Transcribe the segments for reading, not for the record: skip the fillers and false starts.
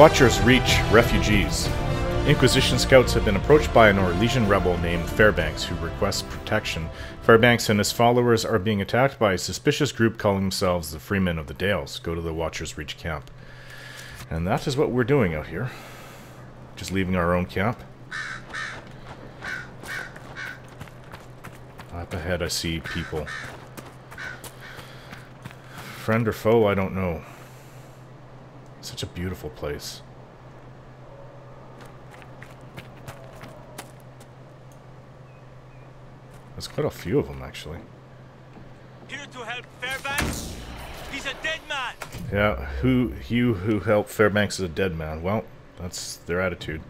Watchers reach refugees. Inquisition scouts have been approached by a Norwegian rebel named Fairbanks who requests protection. Fairbanks and his followers are being attacked by a suspicious group calling themselves the Freemen of the Dales. Go to the Watchers Reach camp. And that is what we're doing out here. Just leaving our own camp. Up ahead I see people. Friend or foe, I don't know. Such a beautiful place. There's quite a few of them, actually. Here to help Fairbanks? He's a dead man! Yeah, you who helped Fairbanks is a dead man. Well, that's their attitude.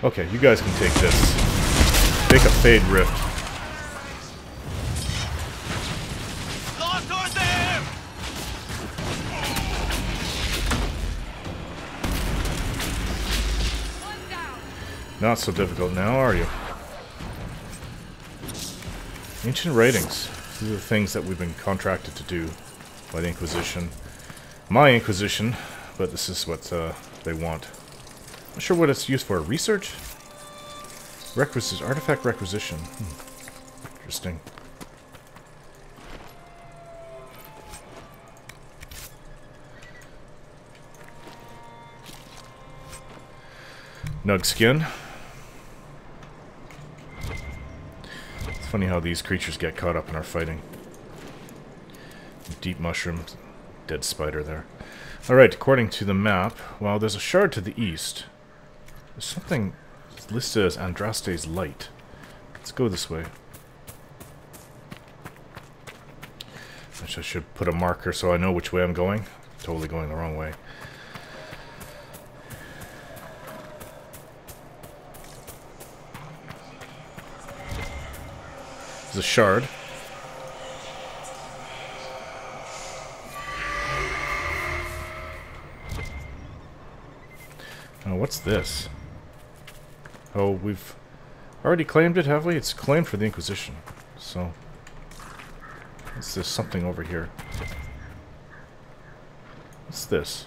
Okay, you guys can take this. Take a Fade Rift. Lost or there! Not so difficult now, are you? Ancient writings. These are the things that we've been contracted to do by the Inquisition. My Inquisition, but this is what they want. Not sure what it's used for. Research? Artifact requisition. Interesting. Nug skin. It's funny how these creatures get caught up in our fighting. Deep mushrooms. Dead spider there. Alright, according to the map, well, there's a shard to the east. There's something listed as Andraste's Light. Let's go this way. Actually, I should put a marker so I know which way I'm going. Totally going the wrong way. There's a shard. Oh, what's this? Oh, we've already claimed it, have we? It's claimed for the Inquisition. So, what's this? Something over here. What's this?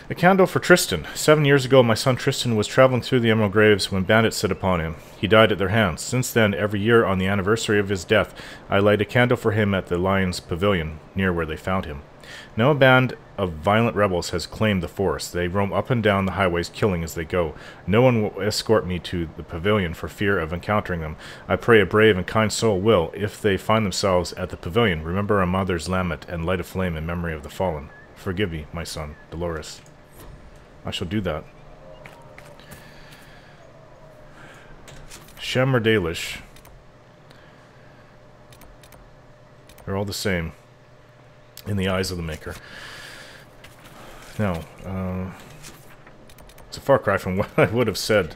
A candle for Tristan. 7 years ago, my son Tristan was traveling through the Emerald Graves when bandits set upon him. He died at their hands. Since then, every year on the anniversary of his death, I light a candle for him at the Lion's Pavilion, near where they found him. Now a band of violent rebels has claimed the forest. They roam up and down the highways, killing as they go. No one will escort me to the pavilion for fear of encountering them. I pray a brave and kind soul will, if they find themselves at the pavilion, remember our mother's lament and light a flame in memory of the fallen. Forgive me, my son, Dolores. I shall do that. Shem or Dalish. They're all the same in the eyes of the Maker. Now, it's a far cry from what I would have said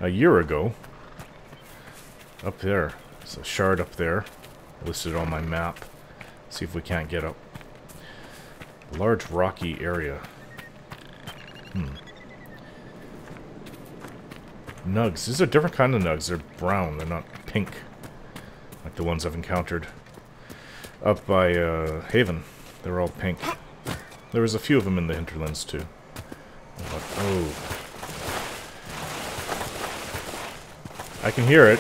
a year ago. Up there. There's a shard up there. Listed on my map. See if we can't get up. A large rocky area. Nugs. These are different kind of nugs. They're brown. They're not pink. Like the ones I've encountered up by Haven. They're all pink. There was a few of them in the hinterlands too. Oh. I can hear it.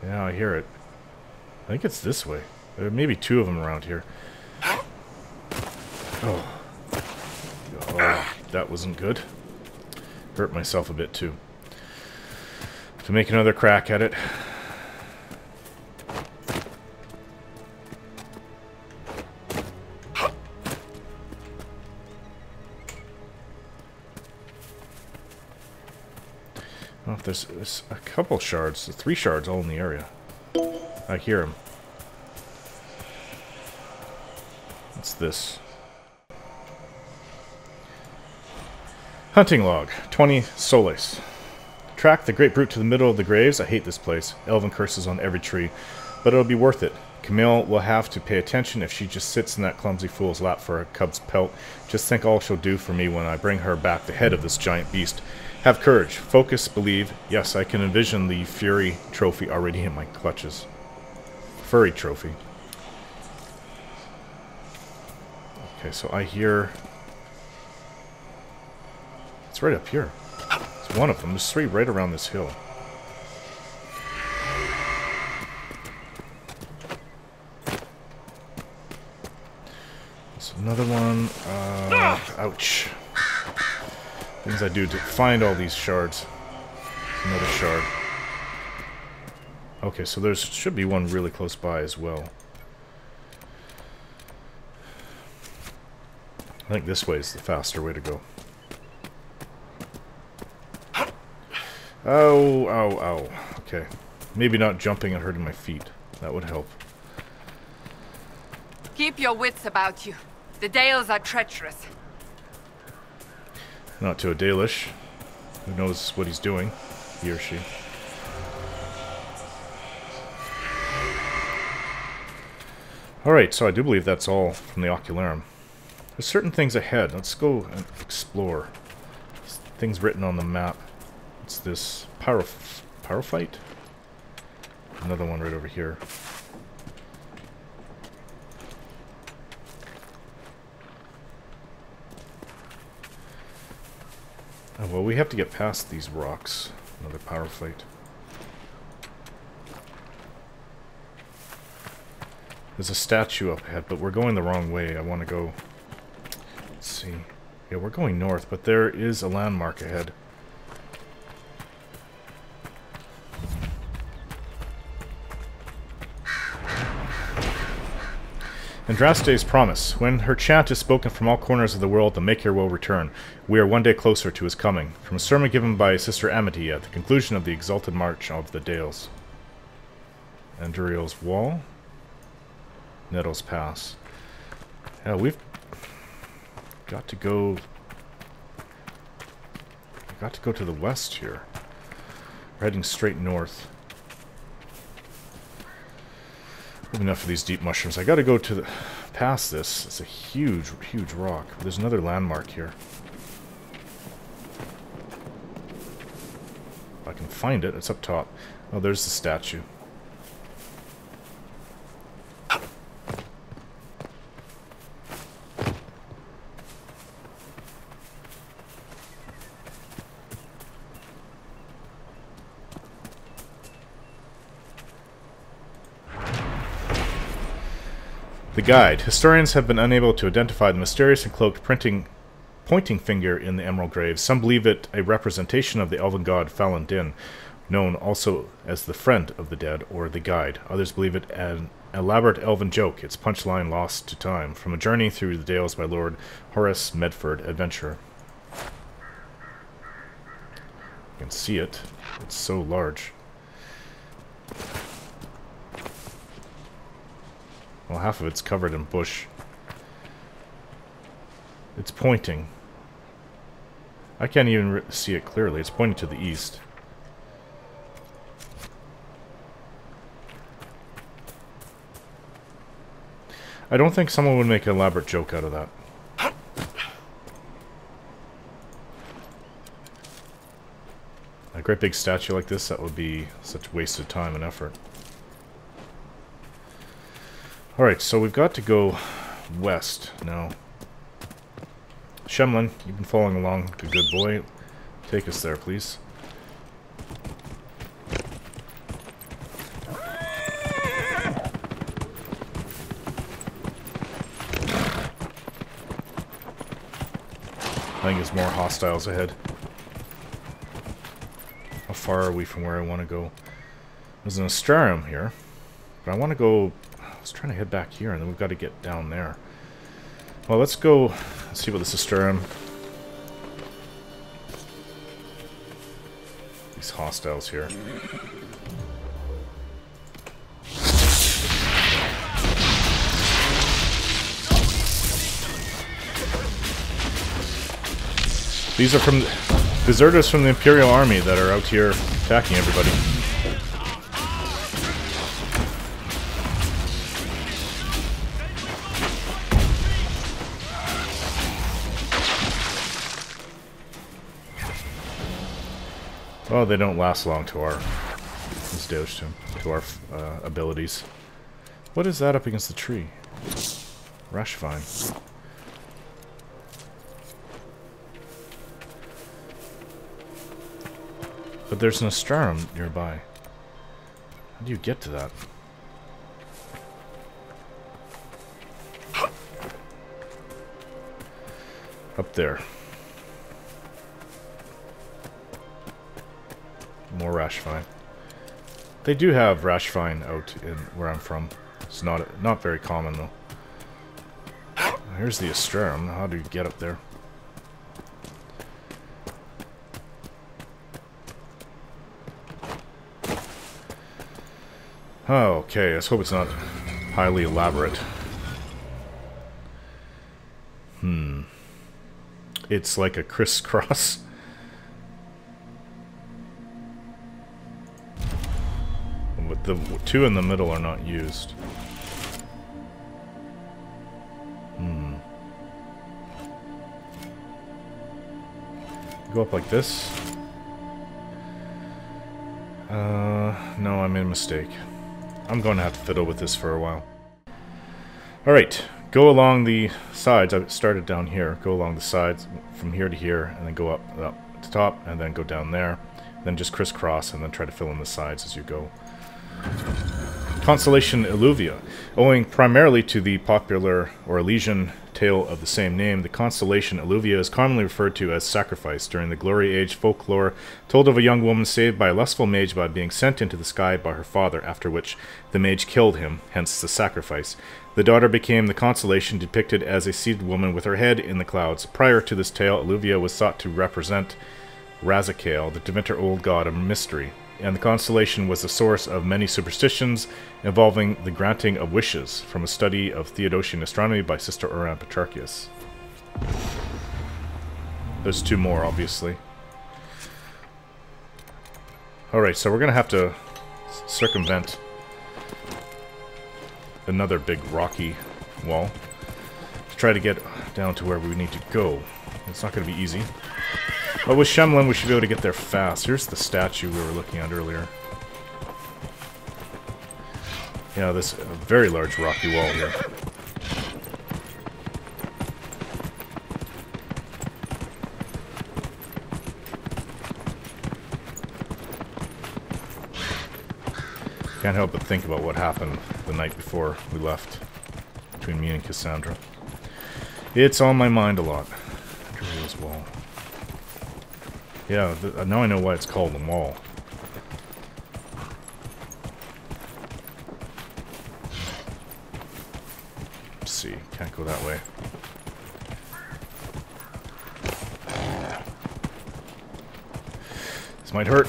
Yeah, I hear it. I think it's this way. There may be two of them around here. Oh. Oh, that wasn't good. Hurt myself a bit too. To make another crack at it. Well, if there's a couple shards, 3 shards all in the area. I hear them. What's this? Hunting log, 20 soles. Track the great brute to the middle of the graves. I hate this place. Elven curses on every tree. But it'll be worth it. Camille will have to pay attention if she just sits in that clumsy fool's lap for a cub's pelt. Just think all she'll do for me when I bring her back the head of this giant beast. Have courage, focus, believe. Yes, I can envision the Fury trophy already in my clutches. Furry trophy. Okay, so I hear... It's right up here. It's one of them. There's 3 right around this hill. There's another one. Ouch. Things I do to find all these shards. Another shard. Okay, so there should be one really close by as well. I think this way is the faster way to go. Oh, ow, ow. Okay. Maybe not jumping and hurting my feet. That would help. Keep your wits about you. The Dales are treacherous. Not to a Dalish. Who knows what he's doing? He or she. Alright, so I do believe that's all from the Ocularum. There's certain things ahead. Let's go and explore. Things written on the map. What's this? Pyrophyte? Another one right over here. Oh, well, we have to get past these rocks. Another pyrophyte. There's a statue up ahead, but we're going the wrong way. I want to go... Let's see. Yeah, we're going north, but there is a landmark ahead. Andraste's promise. When her chant is spoken from all corners of the world, the Maker will return. We are one day closer to his coming. From a sermon given by Sister Amity at the conclusion of the exalted march of the Dales. Anduriel's Wall. Nettles Pass. Yeah, we've got to go... We've got to go to the west here. We're heading straight north. Enough of these deep mushrooms. I gotta go to the... past this. It's a huge, huge rock. There's another landmark here. If I can find it, it's up top. Oh, there's the statue. The guide. Historians have been unable to identify the mysterious and cloaked pointing finger in the emerald graves. Some believe it a representation of the elven god Falun Din, known also as the friend of the dead or the guide. Others believe it an elaborate elven joke, its punchline lost to time, from a journey through the Dales by Lord Horace Medford, adventurer. You can see it. It's so large. Well, half of it's covered in bush. It's pointing. I can't even see it clearly. It's pointing to the east. I don't think someone would make an elaborate joke out of that. A great big statue like this, that would be such wasted time and effort. Alright, so we've got to go west now. Shemlin, you've been following along like a good boy. Take us there, please. I think there's more hostiles ahead. How far are we from where I want to go? There's an Astrarium here, but I want to go... I was trying to head back here, and then we've got to get down there. Well, let's go see what this Astrarium... These hostiles here. These are from deserters from the Imperial Army that are out here attacking everybody. Well, they don't last long to our... Let's douse him. To our abilities. What is that up against the tree? Rush vine. But there's an astrum nearby. How do you get to that? Up there. More rash vine. They do have rash vine out in where I'm from. It's not very common though. Here's the astrum. How do you get up there? Oh, okay. Let's hope it's not highly elaborate. It's like a crisscross. But the two in the middle are not used. Go up like this? No, I made a mistake. I'm going to have to fiddle with this for a while. Alright, go along the sides. I started down here. Go along the sides from here to here, and then go up to the top, and then go down there. Then just crisscross, and then try to fill in the sides as you go. Constellation Illuvia. Owing primarily to the popular or Elysian tale of the same name, the constellation Illuvia is commonly referred to as sacrifice. During the Glory Age, folklore told of a young woman saved by a lustful mage by being sent into the sky by her father, after which the mage killed him, hence the sacrifice. The daughter became the constellation, depicted as a seated woman with her head in the clouds. Prior to this tale, Illuvia was thought to represent Razakael, the Demeter old god of mystery, and the constellation was the source of many superstitions involving the granting of wishes, from a study of Theodosian astronomy by Sister Oran Petrarchius. There's two more, obviously. Alright, so we're going to have to circumvent another big rocky wall to try to get down to where we need to go. It's not going to be easy. But with Shemlin, we should be able to get there fast. Here's the statue we were looking at earlier. Yeah, this very large rocky wall here. Can't help but think about what happened the night before we left, between me and Cassandra. It's on my mind a lot. This wall. Yeah, now I know why it's called the wall. Let's see, can't go that way. This might hurt.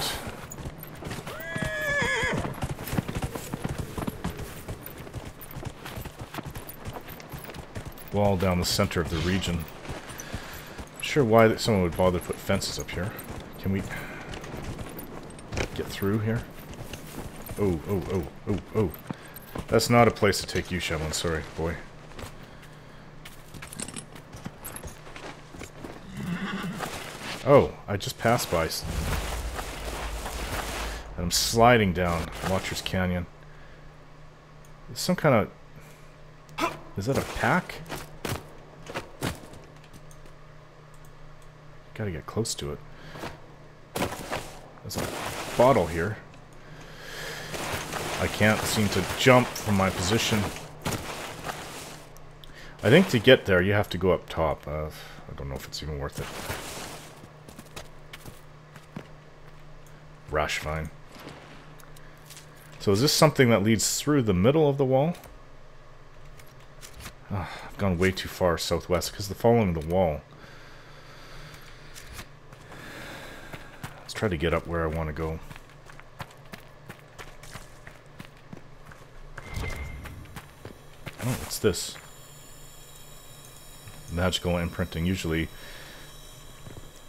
Wall down the center of the region. Not sure why someone would bother to put fences up here. Can we get through here? Oh, oh, oh, oh, oh. That's not a place to take you, Shemlin. Sorry, boy. Oh, I just passed by. And I'm sliding down Watcher's Canyon. It's some kind of... Is that a pack? Gotta get close to it. There's a bottle here. I can't seem to jump from my position. I think to get there you have to go up top. I don't know if it's even worth it. Rash vine. So is this something that leads through the middle of the wall? Oh, I've gone way too far southwest because they're following the wall. Let's try to get up where I want to go. Oh, what's this? Magical imprinting. Usually,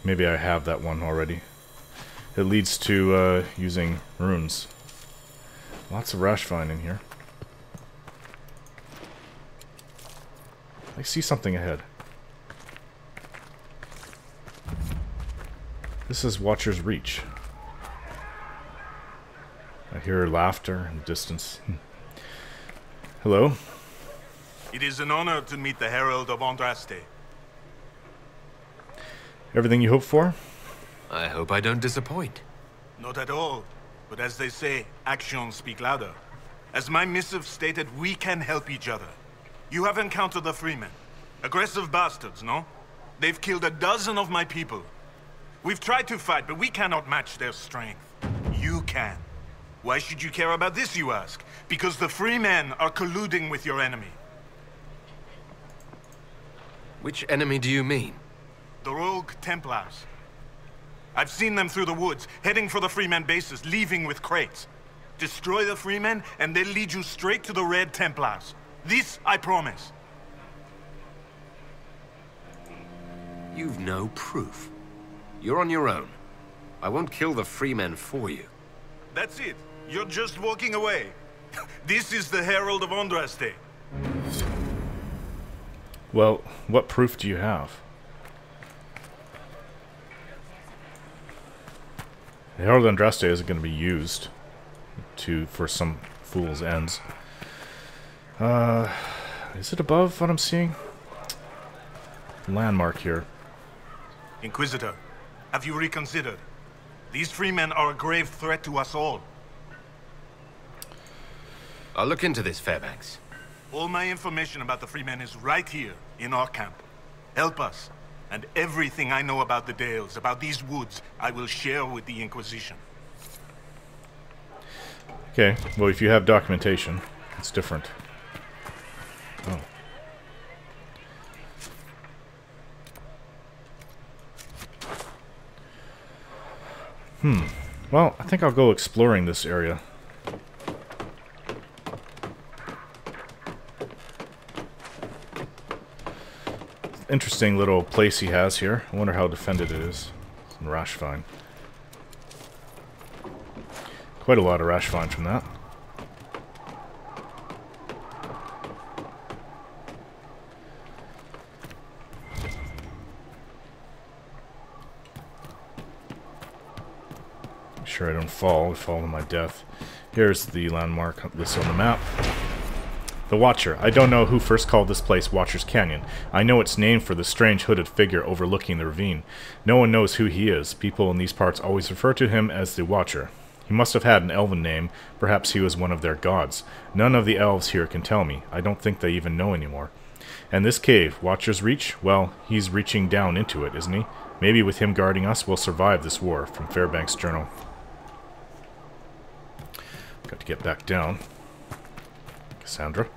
maybe I have that one already. It leads to using runes. Lots of rash vine in here. I see something ahead. This is Watcher's Reach. hear laughter in the distance. Hello? It is an honor to meet the Herald of Andraste. Everything you hoped for? I hope I don't disappoint. Not at all. But as they say, actions speak louder. As my missive stated, we can help each other. You have encountered the Freemen. Aggressive bastards, no? They've killed a dozen of my people. We've tried to fight, but we cannot match their strength. You can. Why should you care about this, you ask? Because the Freemen are colluding with your enemy. Which enemy do you mean? The rogue Templars. I've seen them through the woods, heading for the Freemen bases, leaving with crates. Destroy the Freemen, and they'll lead you straight to the Red Templars. This I promise. You've no proof. You're on your own. I won't kill the Freemen for you. That's it. You're just walking away. This is the Herald of Andraste. Well, what proof do you have? The Herald of Andraste isn't going to be used for some fool's ends. Is it above what I'm seeing? Landmark here. Inquisitor, have you reconsidered? These Freemen are a grave threat to us all. I'll look into this, Fairbanks. All my information about the Freemen is right here, in our camp. Help us, and everything I know about the Dales, about these woods, I will share with the Inquisition. Okay, well if you have documentation, it's different. Oh. Well, I think I'll go exploring this area. Interesting little place he has here. I wonder how defended it is. Some rash vine. Quite a lot of rash vine from that. Make sure I don't fall to my death. Here's the landmark listed on the map. The Watcher. I don't know who first called this place Watcher's Canyon. I know it's named for the strange hooded figure overlooking the ravine. No one knows who he is. People in these parts always refer to him as the Watcher. He must have had an elven name. Perhaps he was one of their gods. None of the elves here can tell me. I don't think they even know anymore. And this cave, Watcher's Reach? Well, he's reaching down into it, isn't he? Maybe with him guarding us, we'll survive this war. From Fairbanks' journal. Got to get back down. Cassandra.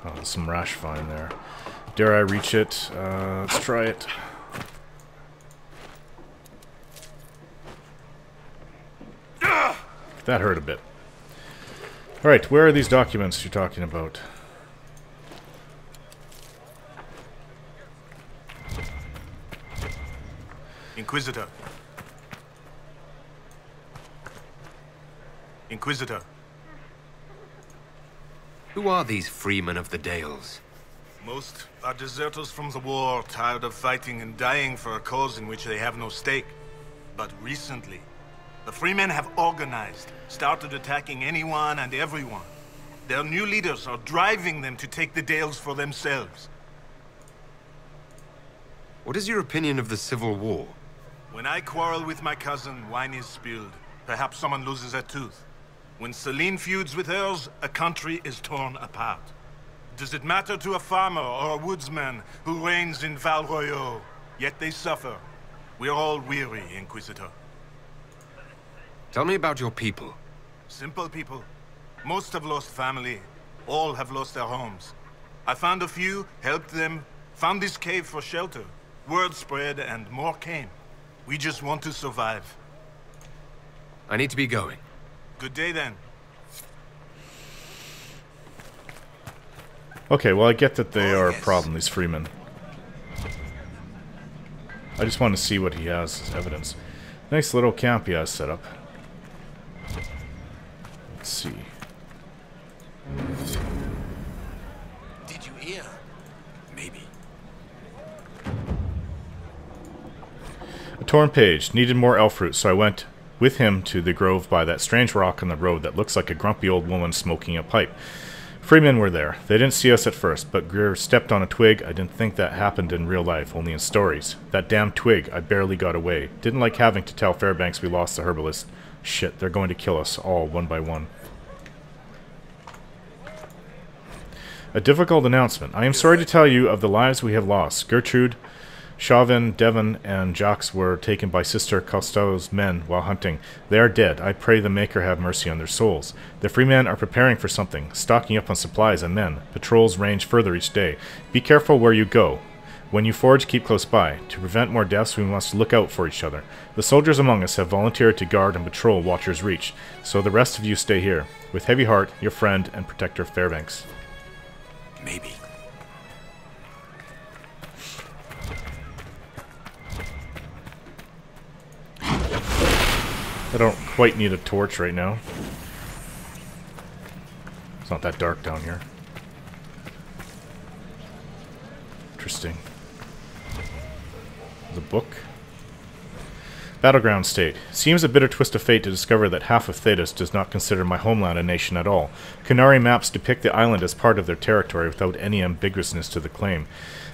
Oh, there's some rash vine there. Dare I reach it? Let's try it. That hurt a bit. Alright, where are these documents you're talking about? Inquisitor. Inquisitor. Who are these Freemen of the Dales? Most are deserters from the war, tired of fighting and dying for a cause in which they have no stake. But recently, the Freemen have organized, started attacking anyone and everyone. Their new leaders are driving them to take the Dales for themselves. What is your opinion of the Civil War? When I quarrel with my cousin, wine is spilled. Perhaps someone loses a tooth. When Celine feuds with hers, a country is torn apart. Does it matter to a farmer or a woodsman who reigns in Val Royaux? Yet they suffer. We're all weary, Inquisitor. Tell me about your people. Simple people. Most have lost family. All have lost their homes. I found a few, helped them, found this cave for shelter. Word spread and more came. We just want to survive. I need to be going. Good day then. Okay, well I get that they are a problem, these Freemen. I just want to see what he has as evidence. Nice little camp he has set up. Let's see. Did you hear? Maybe. torn page. Needed more elf fruit, so I went with him to the grove by that strange rock on the road that looks like a grumpy old woman smoking a pipe. Freemen were there. They didn't see us at first, but Greer stepped on a twig. I didn't think that happened in real life, only in stories. That damn twig, I barely got away. Didn't like having to tell Fairbanks we lost the herbalist. Shit, they're going to kill us all one by one. A difficult announcement. I am sorry to tell you of the lives we have lost. Gertrude, Chauvin, Devon, and Jacques were taken by Sister Costello's men while hunting. They are dead. I pray the Maker have mercy on their souls. The Freemen are preparing for something, stocking up on supplies and men. Patrols range further each day. Be careful where you go. When you forage, keep close by. To prevent more deaths, we must look out for each other. The soldiers among us have volunteered to guard and patrol Watcher's Reach, so the rest of you stay here. With heavy heart, your friend and protector Fairbanks. Maybe. I don't quite need a torch right now. It's not that dark down here. Interesting. The book. Battleground State. Seems a bitter twist of fate to discover that half of Thetis does not consider my homeland a nation at all. Canary maps depict the island as part of their territory without any ambiguousness to the claim.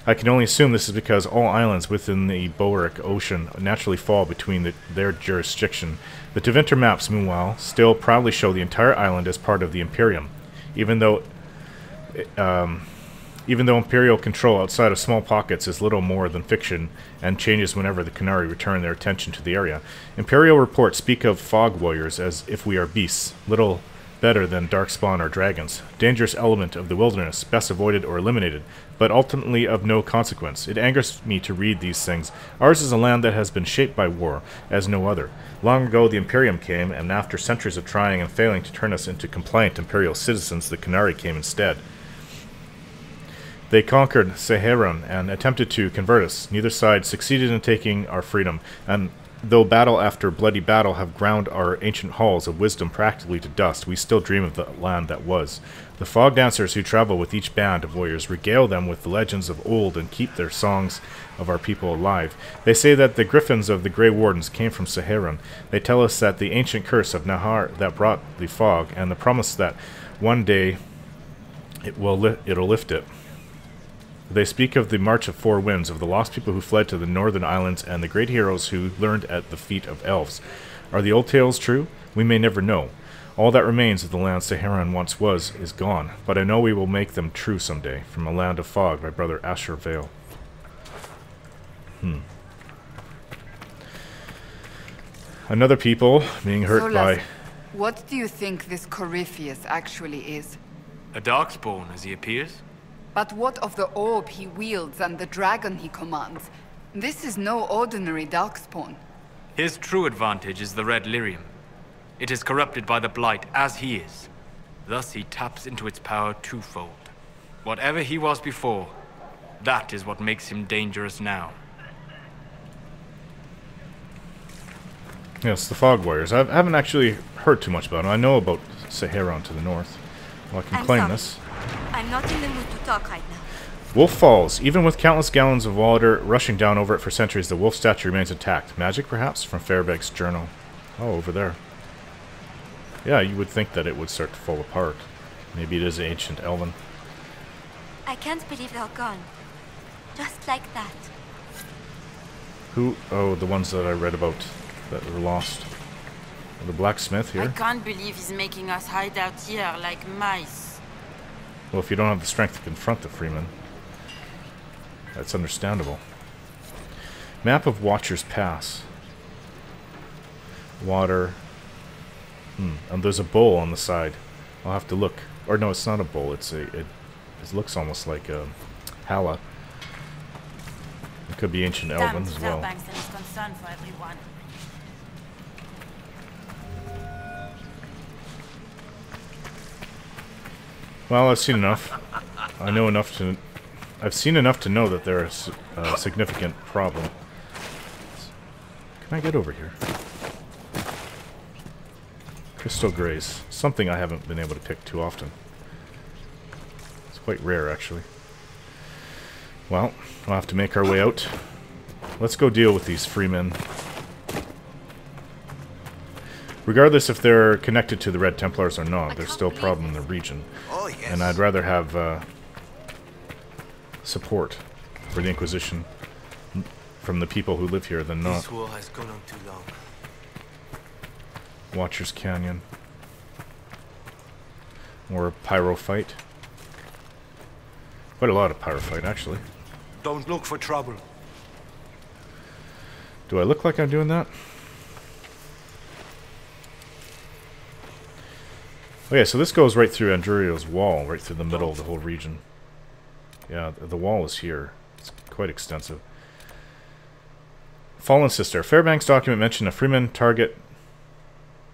I can only assume this is because all islands within the Boeric Ocean naturally fall between their jurisdiction. The Tevinter maps, meanwhile, still proudly show the entire island as part of the Imperium, even though Imperial control outside of small pockets is little more than fiction and changes whenever the Canary return their attention to the area. Imperial reports speak of fog warriors as if we are beasts, little better than darkspawn or dragons. Dangerous element of the wilderness, best avoided or eliminated, but ultimately of no consequence. It angers me to read these things. Ours is a land that has been shaped by war, as no other. Long ago the Imperium came, and after centuries of trying and failing to turn us into compliant Imperial citizens, the Canary came instead. They conquered Seheron and attempted to convert us. Neither side succeeded in taking our freedom, and though battle after bloody battle have ground our ancient halls of wisdom practically to dust, we still dream of the land that was. The fog dancers who travel with each band of warriors regale them with the legends of old and keep their songs of our people alive. They say that the griffins of the Grey Wardens came from Seheron. They tell us that the ancient curse of Nahar that brought the fog, and the promise that one day it'll lift it. They speak of the March of Four Winds, of the lost people who fled to the northern islands, and the great heroes who learned at the feet of elves. Are the old tales true? We may never know. All that remains of the land Seheron once was is gone, but I know we will make them true someday. From a land of fog, by Brother Asher Vale. Another people being hurt by... What do you think this Corypheus actually is? A darkspawn, as he appears. But what of the orb he wields and the dragon he commands? This is no ordinary darkspawn. His true advantage is the red lyrium. It is corrupted by the blight, as he is. Thus he taps into its power twofold. Whatever he was before, that is what makes him dangerous now. Yes, the Fog Warriors. I haven't actually heard too much about them. I know about Seheron to the north. Well, I can claim this. I'm not in the mood to talk right now. Wolf Falls. Even with countless gallons of water rushing down over it for centuries, the wolf statue remains intact. Magic, perhaps? From Fairbanks' journal. Oh, over there. Yeah, you would think that it would start to fall apart. Maybe it is ancient Elven. I can't believe they're gone. Just like that. Who? Oh, the ones that I read about that were lost. The blacksmith here. I can't believe he's making us hide out here like mice. Well, if you don't have the strength to confront the Freemen, that's understandable. Map of Watcher's Pass. Water. And there's a bowl on the side. I'll have to look. Or no, it's not a bowl. It looks almost like a Hala. It could be ancient Elven as well. Fairbanks and his concern for everyone. Well, I've seen enough. I know enough to... I've seen enough to know that there is a significant problem. Can I get over here? Crystal Grace. Something I haven't been able to pick too often. It's quite rare, actually. Well, we'll have to make our way out. Let's go deal with these Freemen. Regardless if they're connected to the Red Templars or not, there's still a problem in the region. Oh, yes. And I'd rather have support for the Inquisition from the people who live here than not. This war has gone on too long. Watcher's Canyon. Or Pyrofight. Quite a lot of Pyrofight, actually. Don't look for trouble. Do I look like I'm doing that? Oh yeah, so this goes right through Andurio's wall, right through the middle of the whole region. Yeah, the wall is here. It's quite extensive. Fallen Sister. Fairbanks document mentioned a Freeman target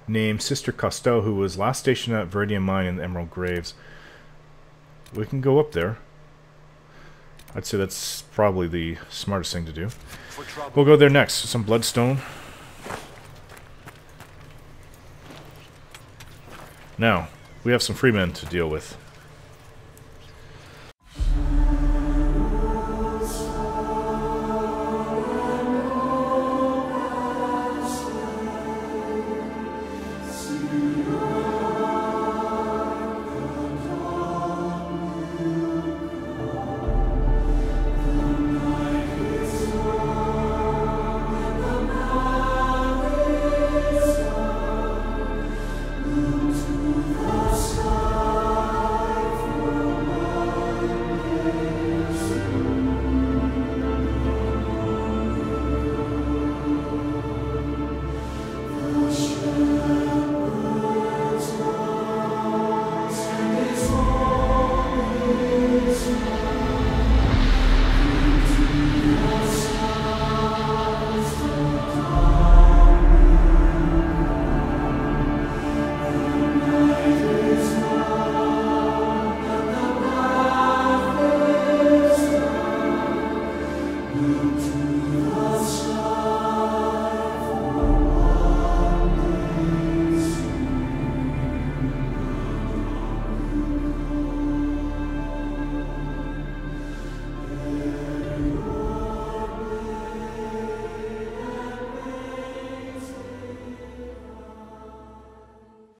named Sister Costeau, who was last stationed at Viridian Mine in the Emerald Graves. We can go up there. I'd say that's probably the smartest thing to do. We'll go there next. Some bloodstone. Now, we have some freemen to deal with.